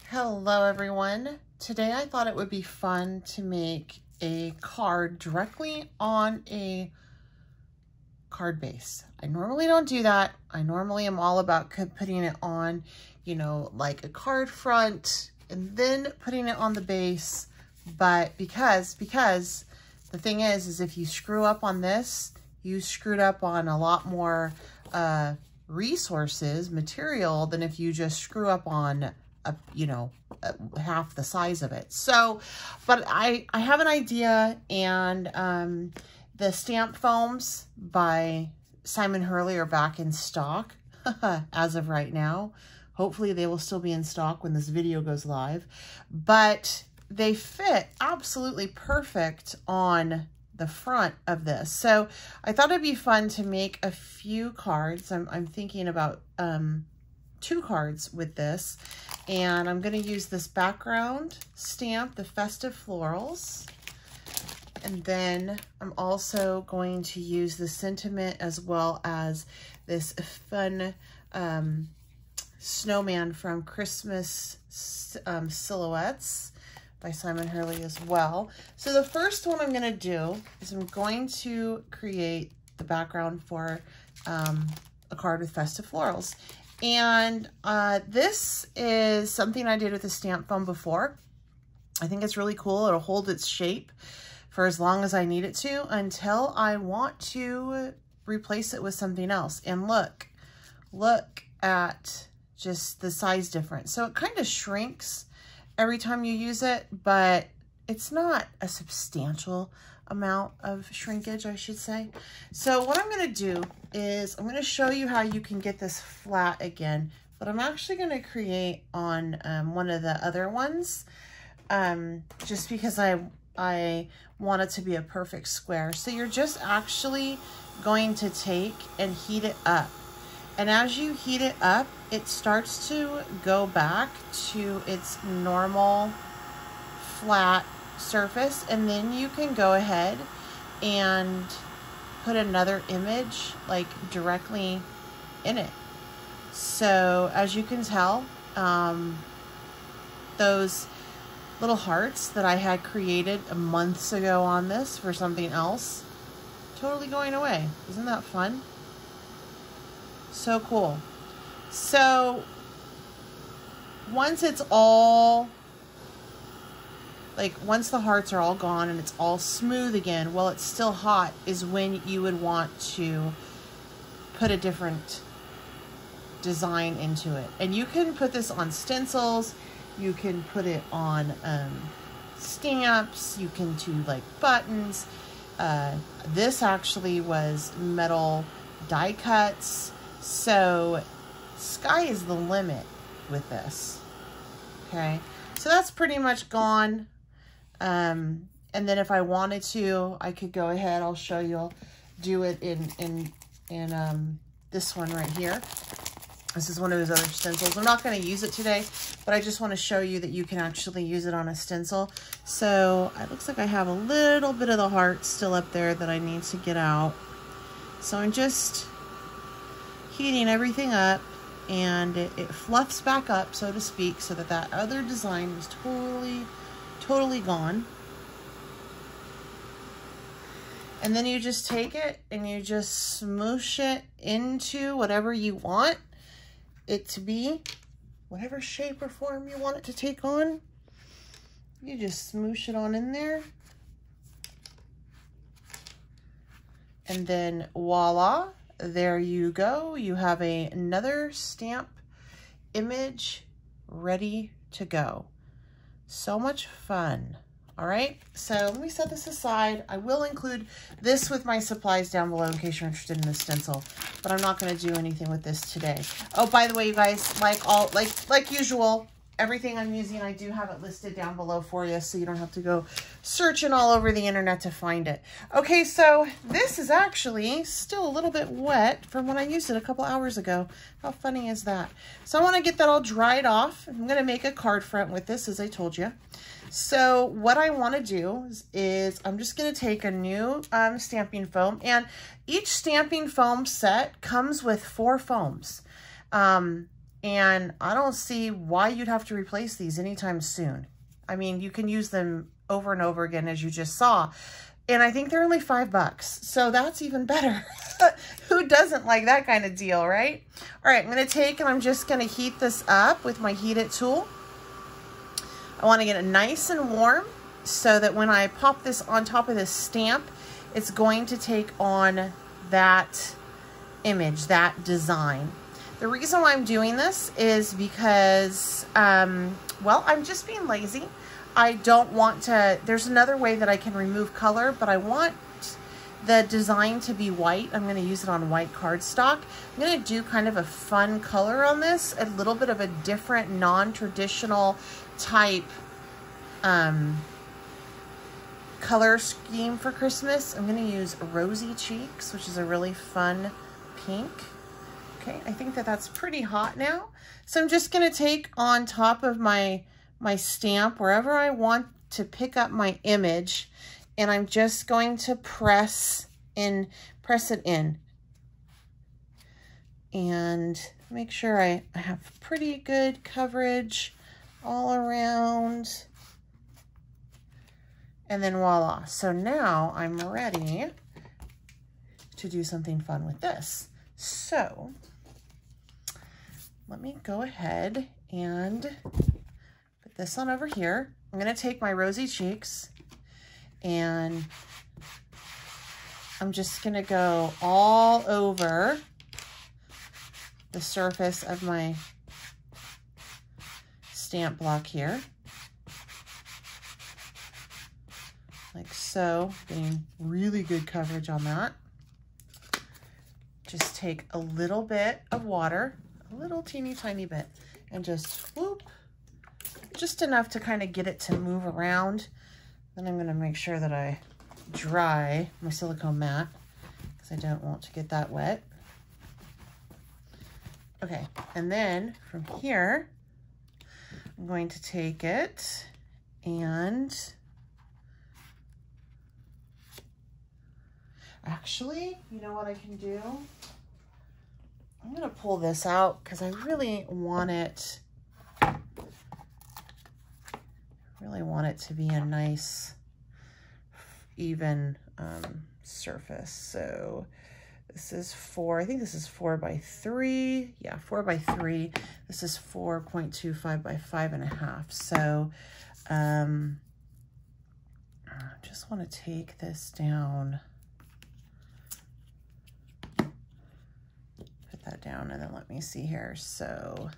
Hello everyone. Today I thought it would be fun to make a card directly on a card base. I normally don't do that. I normally am all about putting it on, you know, like a card front and then putting it on the base. But because the thing is if you screw up on this, you screwed up on a lot more resources, material, than if you just screw up on half the size of it. So, but I have an idea, and the stamp foams by Simon Hurley are back in stock as of right now. Hopefully they will still be in stock when this video goes live, but they fit absolutely perfect on the front of this. So I thought it'd be fun to make a few cards. I'm thinking about 2 cards with this, and I'm going to use this background stamp, the Festive Florals, and then I'm also going to use the sentiment as well as this fun snowman from Christmas Silhouettes by Simon Hurley as well. So the first one I'm going to do is I'm going to create the background for a card with Festive Florals. And this is something I did with the stamp foam before. I think it's really cool. It'll hold its shape for as long as I need it to until I want to replace it with something else. And look at just the size difference. So it kind of shrinks every time you use it, but it's not a substantial amount of shrinkage, I should say. So what I'm going to do is I'm going to show you how you can get this flat again, but I'm actually going to create on one of the other ones, just because I want it to be a perfect square. So you're just actually going to take and heat it up. And as you heat it up, it starts to go back to its normal flat surface, and then you can go ahead and put another image like directly in it. So as you can tell, those little hearts that I had created months ago on this for something else, totally going away. Isn't that fun? So cool. So once it's all, once the hearts are all gone and it's all smooth again, while it's still hot, is when you would want to put a different design into it. And you can put this on stencils, you can put it on stamps, you can do like buttons. This actually was metal die cuts. So sky is the limit with this. Okay, so that's pretty much gone. And then if I wanted to, I could go ahead, I'll show you, I'll do it in this one right here. This is one of his other stencils. I'm not going to use it today, but I just want to show you that you can actually use it on a stencil. So it looks like I have a little bit of the heart still up there that I need to get out. So I'm just heating everything up, and it fluffs back up, so to speak, so that that other design was totally gone. And then you just take it and you just smoosh it into whatever you want it to be, whatever shape or form you want it to take on. You just smoosh it on in there. And then voila, there you go. You have another stamp image ready to go. So much fun. All right, so let me set this aside. I will include this with my supplies down below in case you're interested in the stencil, but I'm not going to do anything with this today. Oh, by the way, you guys, like usual, everything I'm using, I do have it listed down below for you, so you don't have to go searching all over the internet to find it. Okay, so this is actually still a little bit wet from when I used it a couple hours ago. How funny is that? So I want to get that all dried off. I'm going to make a card front with this, as I told you. So what I want to do is I'm just going to take a new stamping foam, and each stamping foam set comes with 4 foams. and I don't see why you'd have to replace these anytime soon. I mean, you can use them over and over again, as you just saw. And I think they're only $5, so that's even better. Who doesn't like that kind of deal, right? All right, I'm gonna take and I'm just gonna heat this up with my Heat It tool. I wanna get it nice and warm so that when I pop this on top of this stamp, it's going to take on that image, that design. The reason why I'm doing this is because, well, I'm just being lazy. I don't want to, there's another way that I can remove color, but I want the design to be white. I'm going to use it on white cardstock. I'm going to do kind of a fun color on this, a little bit of a different, non-traditional type color scheme for Christmas. I'm going to use Rosy Cheeks, which is a really fun pink. Okay, I think that that's pretty hot now. So I'm just going to take on top of my stamp wherever I want to pick up my image, and I'm just going to press it in and make sure I have pretty good coverage all around, and then voila. So now I'm ready to do something fun with this. So let me go ahead and put this on over here. I'm going to take my Rosy Cheeks and I'm just going to go all over the surface of my stamp block here. Like so, getting really good coverage on that. Just take a little bit of water, a little teeny tiny bit, and just whoop, just enough to kind of get it to move around. Then I'm going to make sure that I dry my silicone mat because I don't want to get that wet. Okay, and then from here, I'm going to take it and actually, you know what I can do? I'm going to pull this out because I really want it to be a nice, even surface. So this is I think this is 4 by 3. Yeah, 4 by 3. This is 4.25 by 5.5. So I just want to take this down. That down, and then let me see here. So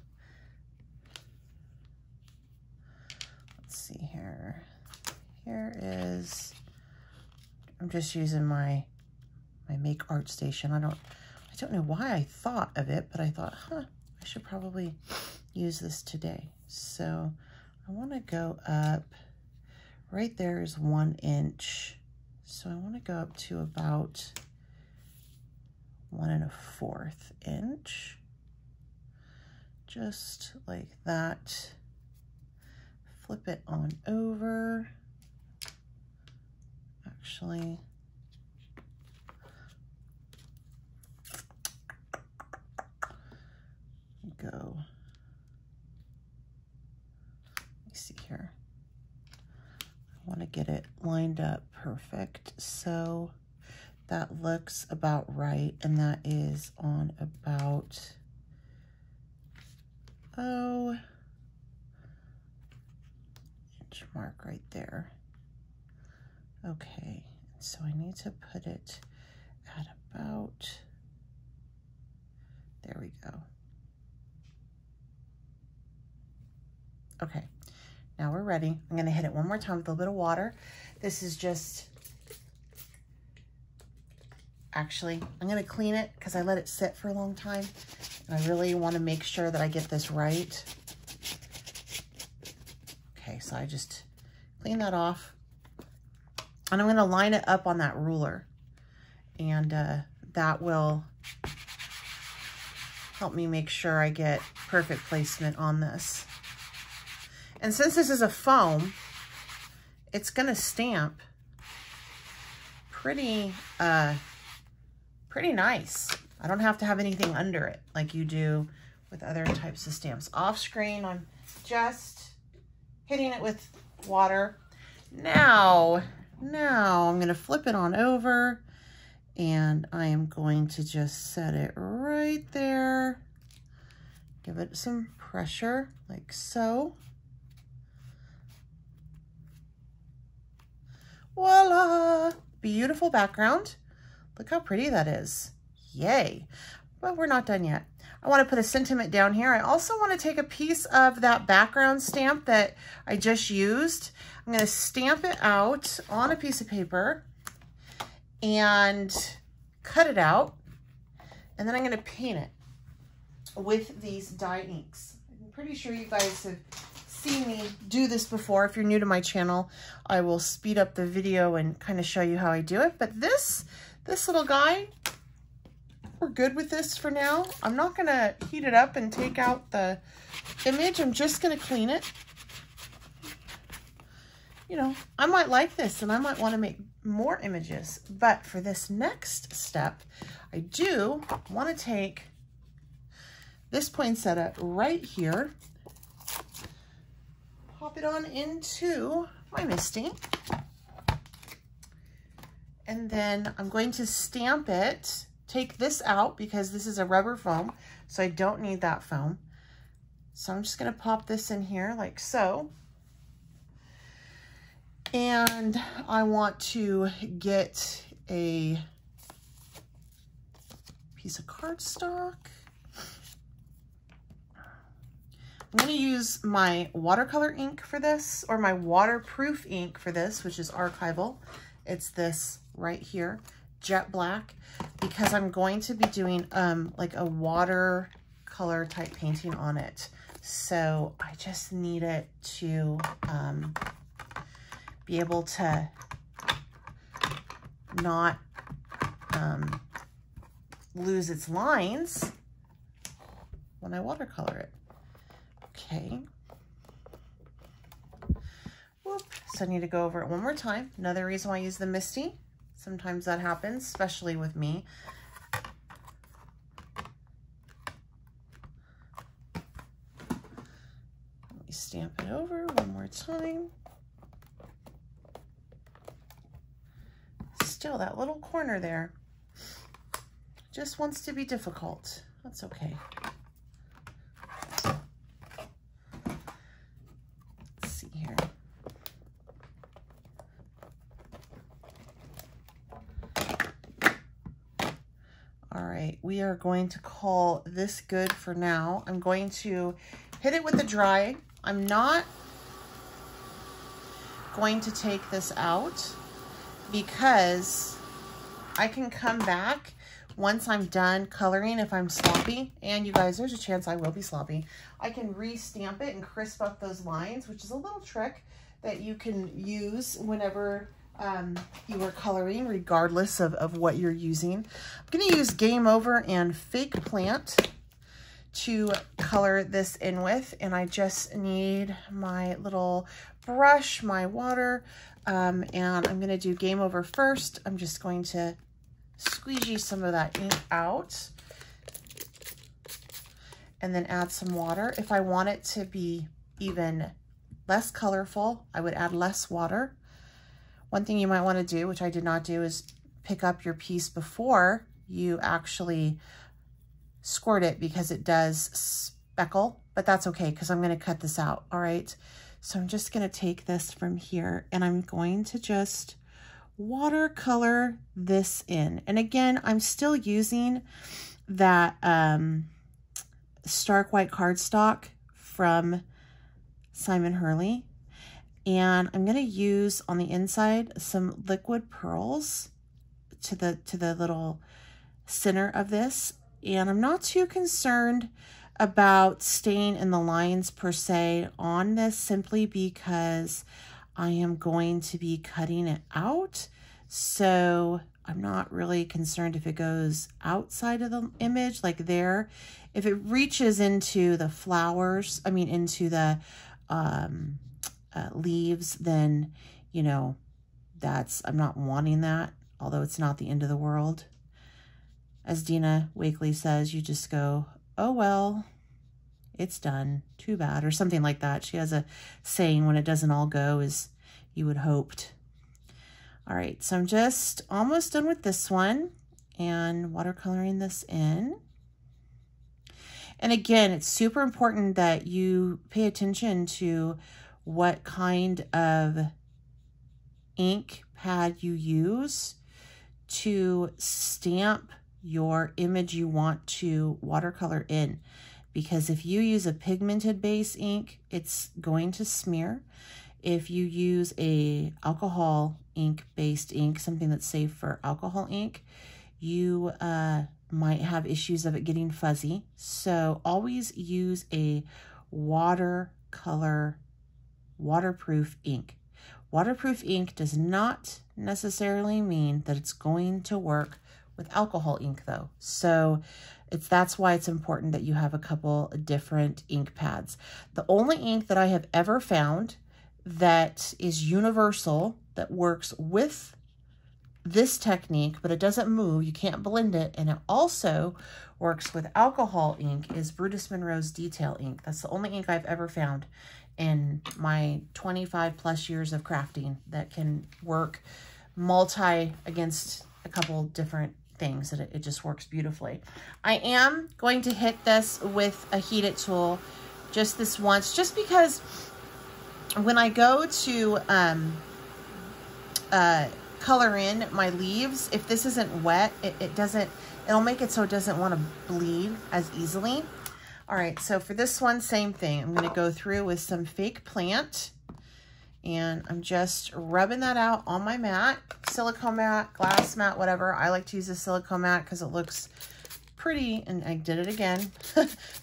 let's see here. Here is, I'm just using my Make Art Station. I don't know why I thought of it, but I thought, I should probably use this today. So I want to go up, right there is 1 inch. So I want to go up to about 1 1/4 inch, just like that. Flip it on over. Actually, go. Let me see here. I want to get it lined up perfect. So that looks about right, and that is on about, inch mark right there. Okay, so I need to put it at about, there we go. Okay, now we're ready. I'm gonna hit it one more time with a little bit of water. This is just, actually, I'm going to clean it because I let it sit for a long time. And I really want to make sure that I get this right. Okay, so I just clean that off. And I'm going to line it up on that ruler. And that will help me make sure I get perfect placement on this. And since this is a foam, it's going to stamp pretty nice. I don't have to have anything under it like you do with other types of stamps. Off screen, I'm just hitting it with water. Now I'm going to flip it on over, and I am going to just set it right there. Give it some pressure, like so. Voila! Beautiful background. Look how pretty that is. Yay. But we're not done yet. I want to put a sentiment down here. I also want to take a piece of that background stamp that I just used. I'm going to stamp it out on a piece of paper and cut it out. And then I'm going to paint it with these dye inks. I'm pretty sure you guys have seen me do this before. If you're new to my channel, I will speed up the video and kind of show you how I do it. But this little guy, we're good with this for now. I'm not gonna heat it up and take out the image. I'm just gonna clean it. You know, I might like this and I might want to make more images, but for this next step, I do want to take this poinsettia right here, pop it on into my Misty, and then I'm going to stamp it. Take this out because this is a rubber foam, so I don't need that foam. So I'm just going to pop this in here like so. And I want to get a piece of cardstock. I'm going to use my watercolor ink for this, or my waterproof ink for this, which is Archival. It's this right here, jet black, because I'm going to be doing like a watercolor type painting on it. So I just need it to be able to not lose its lines when I watercolor it. Okay. Whoop. So I need to go over it one more time. Another reason why I use the Misty. Sometimes that happens, especially with me. Let me stamp it over one more time. Still, that little corner there just wants to be difficult. That's okay. Let's see here. All right, we are going to call this good for now. I'm going to hit it with the dry. I'm not going to take this out because I can come back once I'm done coloring if I'm sloppy. And you guys, there's a chance I will be sloppy. I can re-stamp it and crisp up those lines, which is a little trick that you can use whenever you are coloring, regardless of what you're using. I'm going to use Game Over and Fake Plant to color this in with, and I just need my little brush, my water, and I'm going to do Game Over first. I'm just going to squeegee some of that ink out and then add some water. If I want it to be even less colorful, I would add less water. One thing you might want to do, which I did not do, is pick up your piece before you actually squirt it, because it does speckle, but that's okay because I'm going to cut this out. All right. So I'm just going to take this from here and I'm going to just watercolor this in. And again, I'm still using that stark white cardstock from Simon Hurley. And I'm going to use on the inside some liquid pearls to the little center of this. And I'm not too concerned about staying in the lines per se on this, simply because I am going to be cutting it out. So I'm not really concerned if it goes outside of the image, like there. If it reaches into the flowers, I mean into the leaves, then, you know, I'm not wanting that, although it's not the end of the world. As Dina Wakely says, you just go, oh well, it's done, too bad, or something like that. She has a saying, when it doesn't all go as you would hoped. All right, so I'm just almost done with this one and watercoloring this in. And again, it's super important that you pay attention to what kind of ink pad you use to stamp your image you want to watercolor in. Because if you use a pigmented base ink, it's going to smear. If you use a alcohol ink based ink, something that's safe for alcohol ink, you might have issues of it getting fuzzy. So always use a waterproof ink. Waterproof ink does not necessarily mean that it's going to work with alcohol ink though. So that's why it's important that you have a couple different ink pads. The only ink that I have ever found that is universal, that works with this technique, but it doesn't move, you can't blend it, and it also works with alcohol ink, is Brutus Monroe's Detail ink. That's the only ink I've ever found in my 25 plus years of crafting that can work multi against a couple different things, that it just works beautifully. I am going to hit this with a heated tool just this once, just because when I go to color in my leaves, if this isn't wet, it'll make it so it doesn't want to bleed as easily. All right, so for this one, same thing. I'm going to go through with some fake plant, and I'm just rubbing that out on my mat, silicone mat, glass mat, whatever. I like to use a silicone mat because it looks pretty, and I did it again,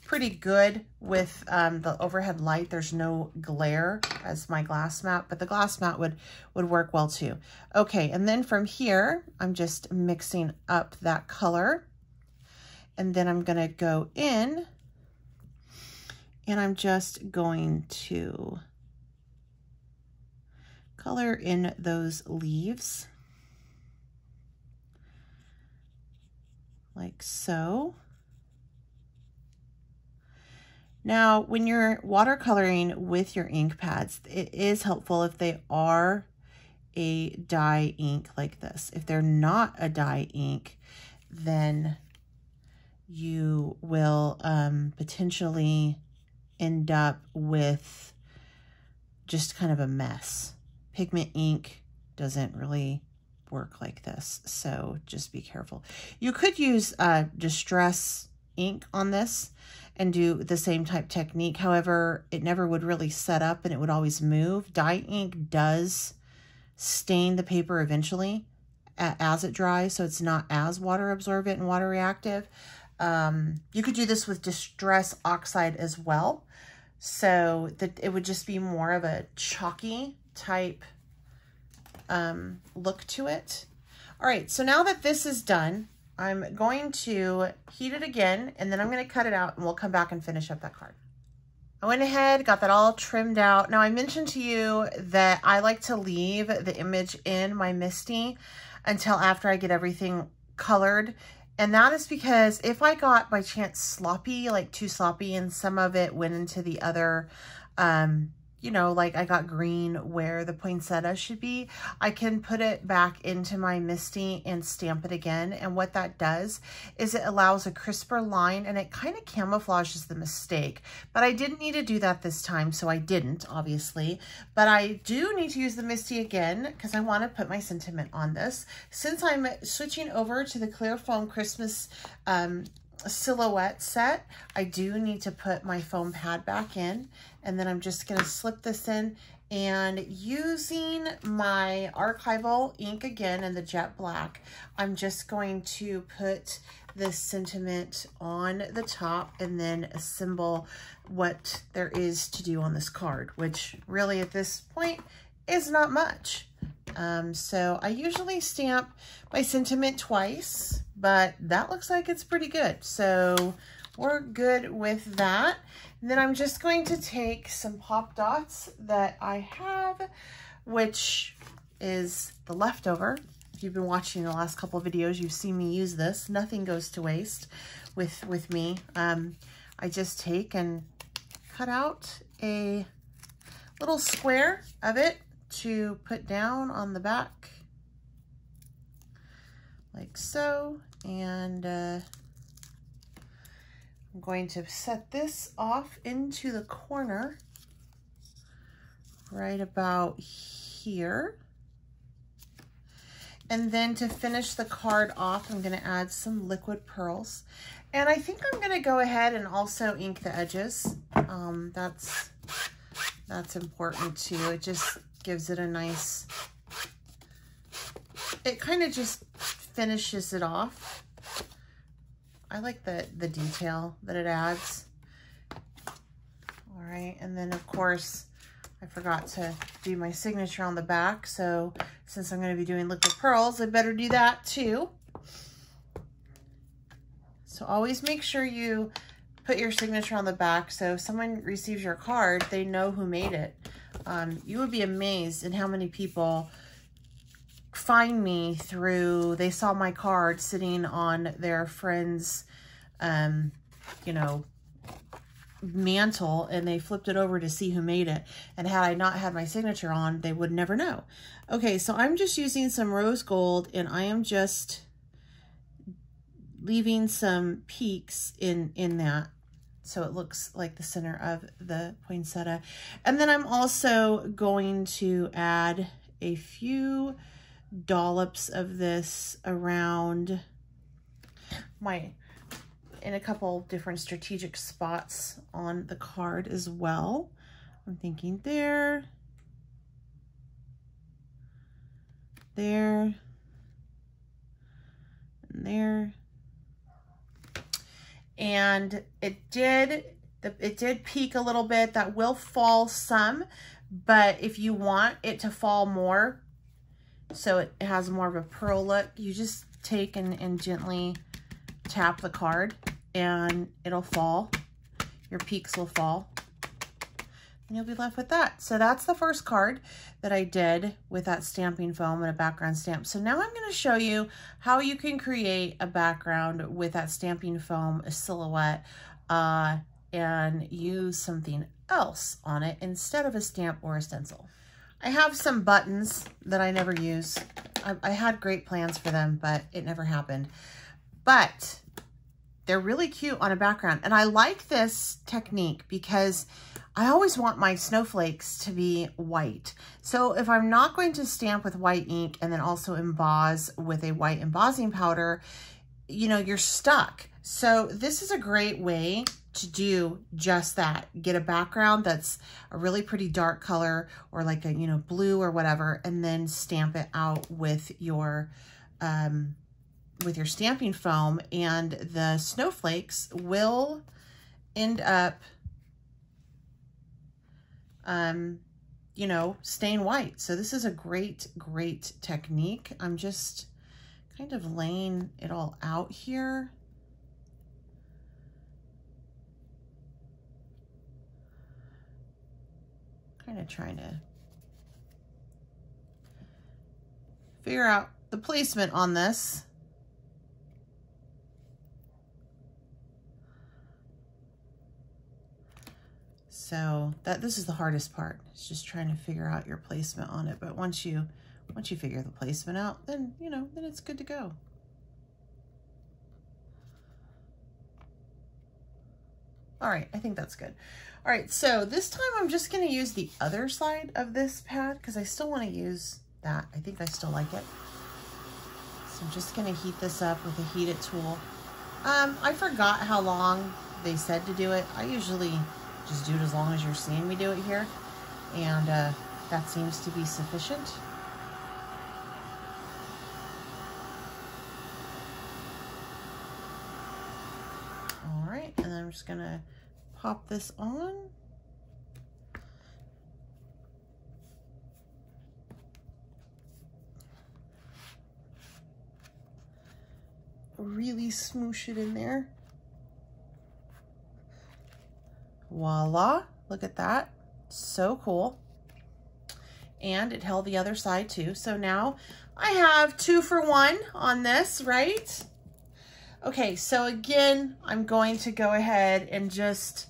pretty good with the overhead light. There's no glare as my glass mat, but the glass mat would work well too. Okay, and then from here, I'm just mixing up that color, and then I'm gonna go in, and I'm just going to color in those leaves. Like so. Now, when you're watercoloring with your ink pads, it is helpful if they are a dye ink like this. If they're not a dye ink, then you will potentially end up with just kind of a mess. Pigment ink doesn't really work like this, so just be careful. You could use distress ink on this and do the same type technique. However, it never would really set up and it would always move. Dye ink does stain the paper eventually as it dries, so it's not as water absorbent and water reactive. You could do this with distress oxide as well, so that it would just be more of a chalky type look to it. All right, so now that this is done, I'm going to heat it again, and then I'm going to cut it out, and we'll come back and finish up that card. I went ahead, got that all trimmed out. Now, I mentioned to you that I like to leave the image in my Misty until after I get everything colored. And that is because if I got by chance sloppy, like too sloppy, and some of it went into the other, you know, like I got green where the poinsettia should be, I can put it back into my Misty and stamp it again. And what that does is it allows a crisper line, and it kind of camouflages the mistake. But I didn't need to do that this time, so I didn't, obviously. But I do need to use the Misty again because I want to put my sentiment on this. Since I'm switching over to the clear foam Christmas silhouette set, I do need to put my foam pad back in, and then I'm just going to slip this in, and using my Archival ink again in the jet black, I'm just going to put this sentiment on the top and then assemble what there is to do on this card, which really at this point is not much. So I usually stamp my sentiment twice, but that looks like it's pretty good. So we're good with that. And then I'm just going to take some pop dots that I have, which is the leftover. If you've been watching the last couple of videos, you've seen me use this. Nothing goes to waste with me. I just take and cut out a little square of it to put down on the back like so. And I'm going to set this off into the corner right about here. And then to finish the card off, I'm going to add some liquid pearls. And I think I'm going to go ahead and also ink the edges. That's important too. It just gives it a nice, it kind of just finishes it off. I like the detail that it adds. All right, and then of course, I forgot to do my signature on the back. So since I'm going to be doing liquid pearls, I better do that too. So always make sure you put your signature on the back, so if someone receives your card, they know who made it. You would be amazed at how many people find me through, they saw my card sitting on their friend's, you know, mantle, and they flipped it over to see who made it. And had I not had my signature on, they would never know. Okay, so I'm just using some rose gold, and I am just leaving some peaks in that, so it looks like the center of the poinsettia. And then I'm also going to add a few dollops of this around in a couple different strategic spots on the card as well. I'm thinking there, and there. And it did peak a little bit. That will fall some, but if you want it to fall more, so it has more of a pearl look, you just take and gently tap the card and it'll fall. Your peaks will fall. And you'll be left with that. So that's the first card that I did with that stamping foam and a background stamp. So now I'm going to show you how you can create a background with that stamping foam, a silhouette, and use something else on it instead of a stamp or a stencil. I have some buttons that I never use. I had great plans for them, but it never happened. But they're really cute on a background. And I like this technique because I always want my snowflakes to be white. So if I'm not going to stamp with white ink and then also emboss with a white embossing powder, you know, you're stuck. So this is a great way to do just that. Get a background that's a really pretty dark color or like a, you know, blue or whatever, and then stamp it out with your stamping foam, and the snowflakes will end up you know, staying white. So this is a great, great technique. I'm just kind of laying it all out here. Kind of trying to figure out the placement on this. So this is the hardest part. It's just trying to figure out your placement on it. But once you figure the placement out, then, you know, then it's good to go. All right, I think that's good. All right, so this time I'm just gonna use the other side of this pad because I still wanna use that. I think I still like it. So I'm just gonna heat this up with a heated tool. I forgot how long they said to do it. I usually just do it as long as you're seeing me do it here. And that seems to be sufficient. All right, and then I'm just gonna pop this on. Really smoosh it in there. Voila, look at that. So cool. And it held the other side too. So now I have 2 for 1 on this, right? Okay, so again, I'm going to go ahead and just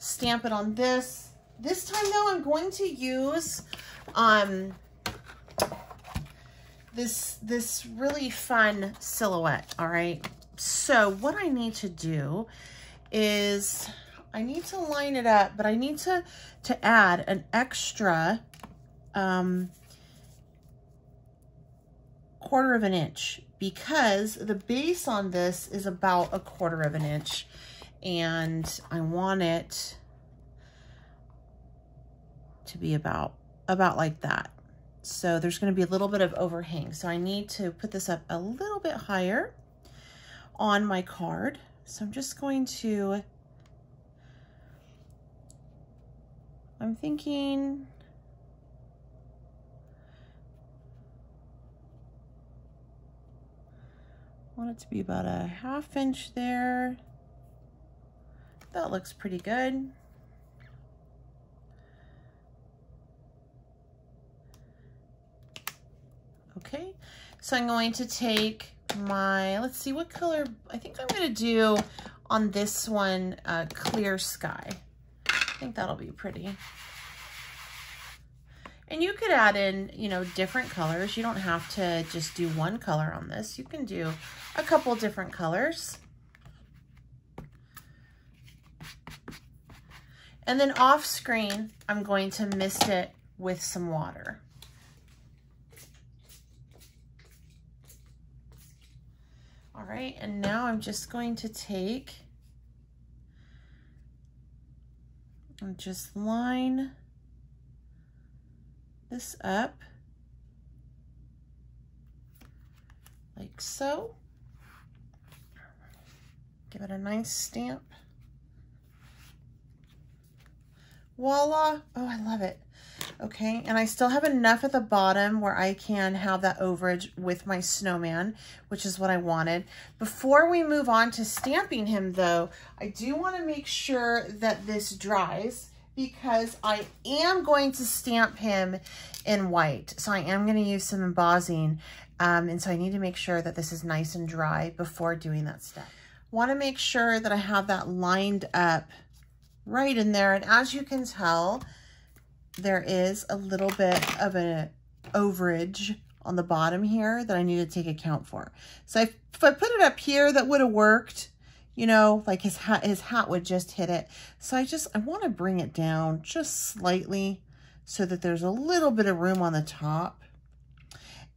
stamp it on this. This time though, I'm going to use this really fun silhouette, all right? So what I need to do is I need to line it up, but I need to add an extra 1/4 of an inch, because the base on this is about 1/4 of an inch, and I want it to be about like that. So there's going to be a little bit of overhang. So I need to put this up a little bit higher on my card. So I'm just going to, I'm thinking, I want it to be about a 1/2 inch there. That looks pretty good. Okay, so I'm going to take my, let's see what color, I think I'm going to do on this one, clear sky. I think that'll be pretty. And you could add in, you know, different colors. You don't have to just do one color on this. You can do a couple different colors. And then off screen, I'm going to mist it with some water. All right, and now I'm just going to take and just line this up like so. Give it a nice stamp. Voila. Oh, I love it. Okay, and I still have enough at the bottom where I can have that overage with my snowman, which is what I wanted. Before we move on to stamping him though, I do want to make sure that this dries, because I am going to stamp him in white. So I am going to use some embossing, and so I need to make sure that this is nice and dry before doing that step. Want to make sure that I have that lined up right in there, and as you can tell, there is a little bit of an overage on the bottom here that I need to take account for. So if I put it up here, that would have worked, you know, like his hat would just hit it. So I want to bring it down just slightly so that there's a little bit of room on the top,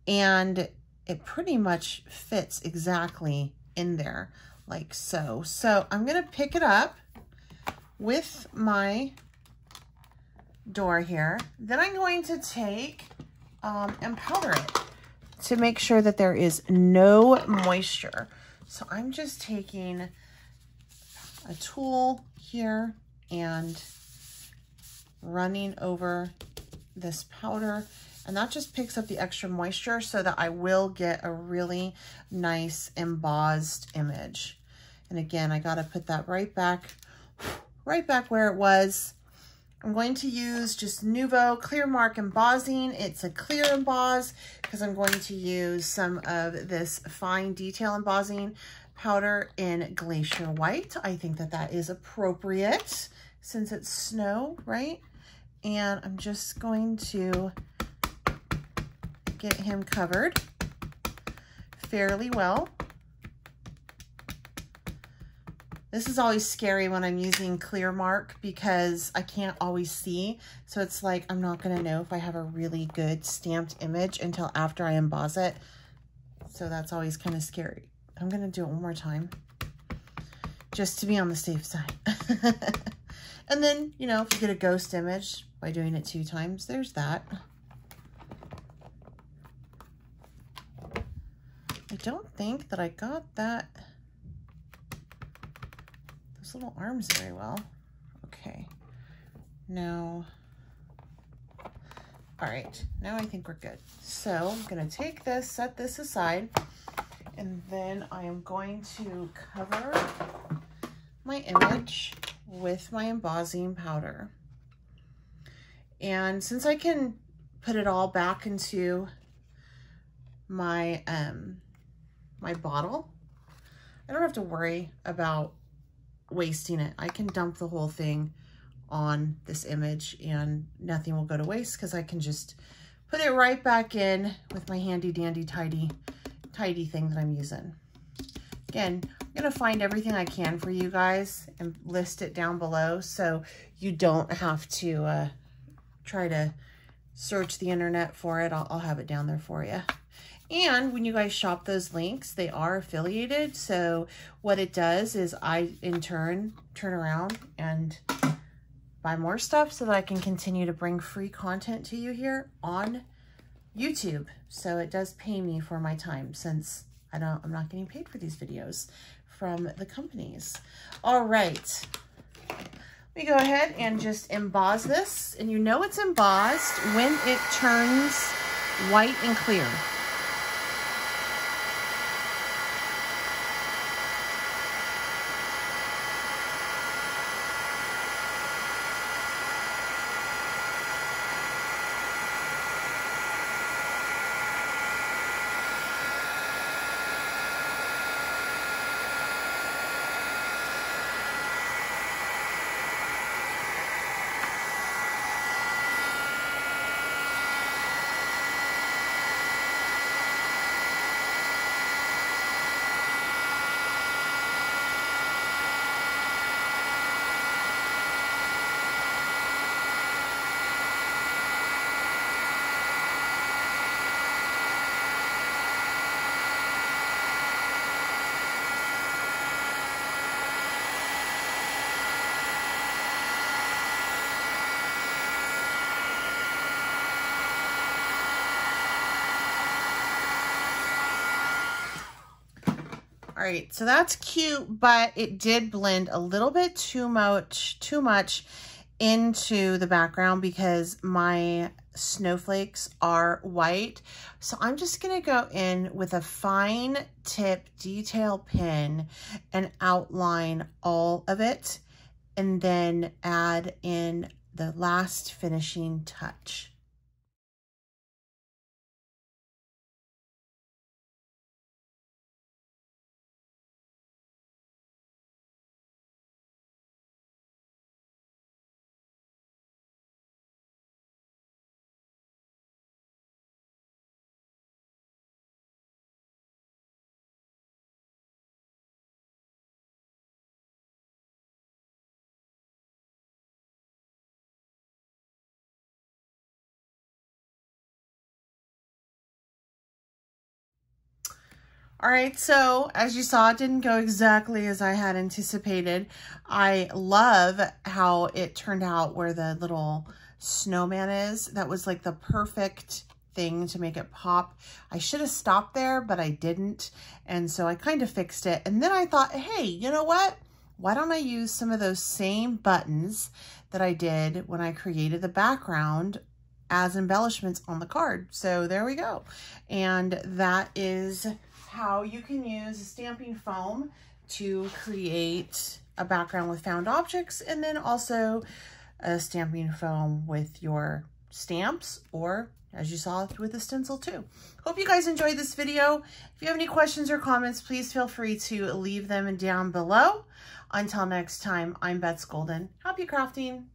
and it pretty much fits exactly in there like so. So I'm going to pick it up with my door here. Then I'm going to take and powder it to make sure that there is no moisture. So I'm just taking a tool here and running over this powder, and that just picks up the extra moisture so that I will get a really nice embossed image. And again, I got to put that right back where it was. I'm going to use just Nuvo Clear Mark Embossing. It's a clear emboss because I'm going to use some of this fine detail embossing powder in Glacier White. I think that that is appropriate since it's snow, right? And I'm just going to get him covered fairly well. This is always scary when I'm using Clear Mark because I can't always see. So it's like, I'm not gonna know if I have a really good stamped image until after I emboss it. So that's always kind of scary. I'm gonna do it one more time just to be on the safe side. And then, you know, if you get a ghost image by doing it 2 times, there's that. I don't think that I got that, those little arms very well. Okay, now, all right, now I think we're good. So I'm gonna take this, set this aside, and then I am going to cover my image with my embossing powder. And since I can put it all back into my my bottle, I don't have to worry about wasting it. I can dump the whole thing on this image, and nothing will go to waste because I can just put it right back in with my handy dandy tidy thing that I'm using. Again, I'm going to find everything I can for you guys and list it down below so you don't have to try to search the internet for it. I'll have it down there for you. And when you guys shop those links, they are affiliated. So what it does is I, in turn around and buy more stuff so that I can continue to bring free content to you here on YouTube. So it does pay me for my time, since I'm not getting paid for these videos from the companies. All right, let me go ahead and just emboss this. And you know it's embossed when it turns white and clear. All right, so that's cute, but it did blend a little bit too much into the background because my snowflakes are white. So I'm just gonna go in with a fine tip detail pen and outline all of it, and then add in the last finishing touch. All right, so as you saw, it didn't go exactly as I had anticipated. I love how it turned out where the little snowman is. That was like the perfect thing to make it pop. I should have stopped there, but I didn't. And so I kind of fixed it. And then I thought, hey, you know what? Why don't I use some of those same buttons that I did when I created the background as embellishments on the card? So there we go. And that is how you can use stamping foam to create a background with found objects, and then also a stamping foam with your stamps, or as you saw with the stencil too. Hope you guys enjoyed this video. If you have any questions or comments, please feel free to leave them down below. Until next time, I'm Bets Golden. Happy crafting.